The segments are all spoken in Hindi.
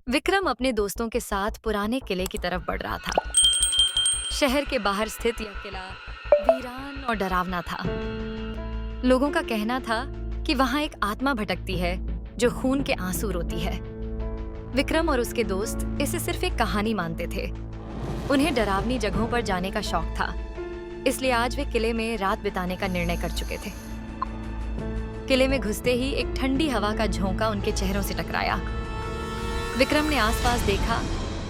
विक्रम अपने दोस्तों के साथ पुराने किले की तरफ बढ़ रहा था। शहर के बाहर स्थित यह किला वीरान और डरावना था। लोगों का कहना था कि वहां एक आत्मा भटकती है जो खून के आंसू रोती है। विक्रम और उसके दोस्त इसे सिर्फ एक कहानी मानते थे। उन्हें डरावनी जगहों पर जाने का शौक था, इसलिए आज वे किले में रात बिताने का निर्णय कर चुके थे। किले में घुसते ही एक ठंडी हवा का झोंका उनके चेहरों से टकराया। विक्रम ने आसपास देखा।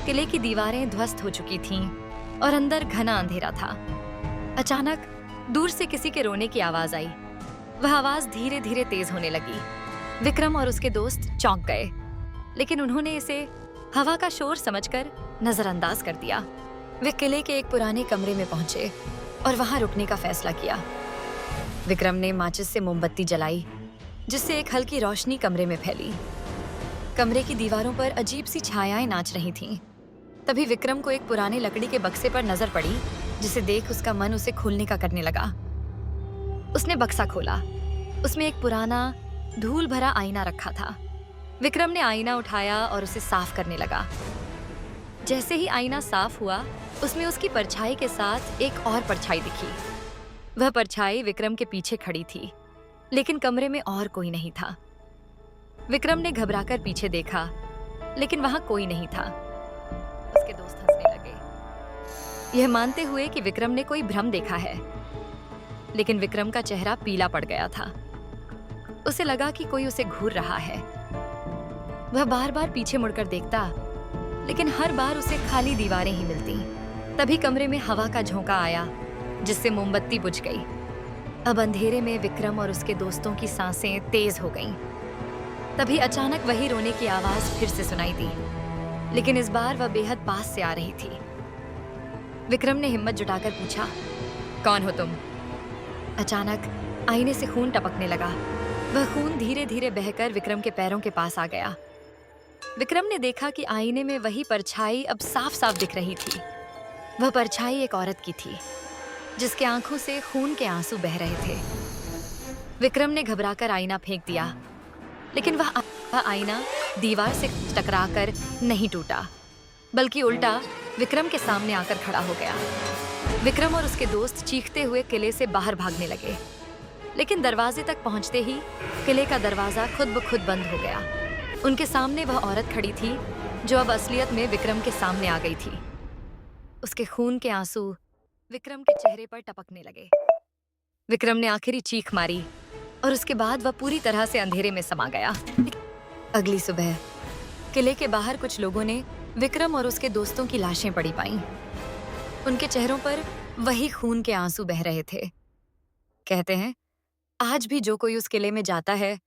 किले की दीवारें ध्वस्त हो चुकी थीं और अंदर घना अंधेरा था। अचानक दूर से किसी के रोने की आवाज आई। वह आवाज धीरे धीरे तेज होने लगी। विक्रम और उसके दोस्त चौंक गए, लेकिन उन्होंने इसे हवा का शोर समझकर नजरअंदाज कर दिया। वे किले के एक पुराने कमरे में पहुंचे और वहां रुकने का फैसला किया। विक्रम ने माचिस से मोमबत्ती जलाई, जिससे एक हल्की रोशनी कमरे में फैली। कमरे की दीवारों पर अजीब सी छायाएं नाच रही थीं। तभी विक्रम को एक पुराने लकड़ी के बक्से पर नजर पड़ी, जिसे देख उसका मन उसे खोलने का करने लगा। उसने बक्सा खोला। उसमें एक पुराना धूल भरा आईना रखा था। विक्रम ने आईना उठाया और उसे साफ करने लगा। जैसे ही आईना साफ हुआ, उसमें उसकी परछाई के साथ एक और परछाई दिखी। वह परछाई विक्रम के पीछे खड़ी थी, लेकिन कमरे में और कोई नहीं था। विक्रम ने घबराकर पीछे देखा, लेकिन वहां कोई नहीं था। उसके दोस्त हंसने लगे, यह मानते हुए कि विक्रम ने कोई भ्रम देखा है। लेकिन विक्रम का चेहरा पीला पड़ गया था। उसे लगा कि कोई उसे घूर रहा है। वह बार बार पीछे मुड़कर देखता, लेकिन हर बार उसे खाली दीवारें ही मिलती। तभी कमरे में हवा का झोंका आया, जिससे मोमबत्ती बुझ गई। अब अंधेरे में विक्रम और उसके दोस्तों की सांसें तेज हो गईं। तभी अचानक वही रोने की आवाज फिर से सुनाई दी, लेकिन इस बार वह बेहद पास से आ रही थी। विक्रम ने हिम्मत जुटाकर पूछा, कौन हो तुम? अचानक आईने से खून टपकने लगा। वह खून धीरे धीरे बहकर विक्रम के पैरों के पास आ गया। विक्रम ने देखा कि आईने में वही परछाई अब साफ साफ दिख रही थी। वह परछाई एक औरत की थी, जिसके आंखों से खून के आंसू बह रहे थे। विक्रम ने घबराकर आईना फेंक दिया, लेकिन वह आईना दीवार से टकराकर नहीं टूटा, बल्कि उल्टा विक्रम के सामने आकर खड़ा हो गया। विक्रम और उसके दोस्त चीखते हुए किले से बाहर भागने लगे, लेकिन दरवाजे तक पहुंचते ही किले का दरवाजा खुद ब खुद बंद हो गया। उनके सामने वह औरत खड़ी थी, जो अब असलियत में विक्रम के सामने आ गई थी। उसके खून के आंसू विक्रम के चेहरे पर टपकने लगे। विक्रम ने आखिरी चीख मारी और उसके बाद वह पूरी तरह से अंधेरे में समा गया। अगली सुबह किले के बाहर कुछ लोगों ने विक्रम और उसके दोस्तों की लाशें पड़ी पाईं। उनके चेहरों पर वही खून के आंसू बह रहे थे। कहते हैं, आज भी जो कोई उस किले में जाता है,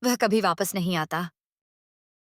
वह कभी वापस नहीं आता।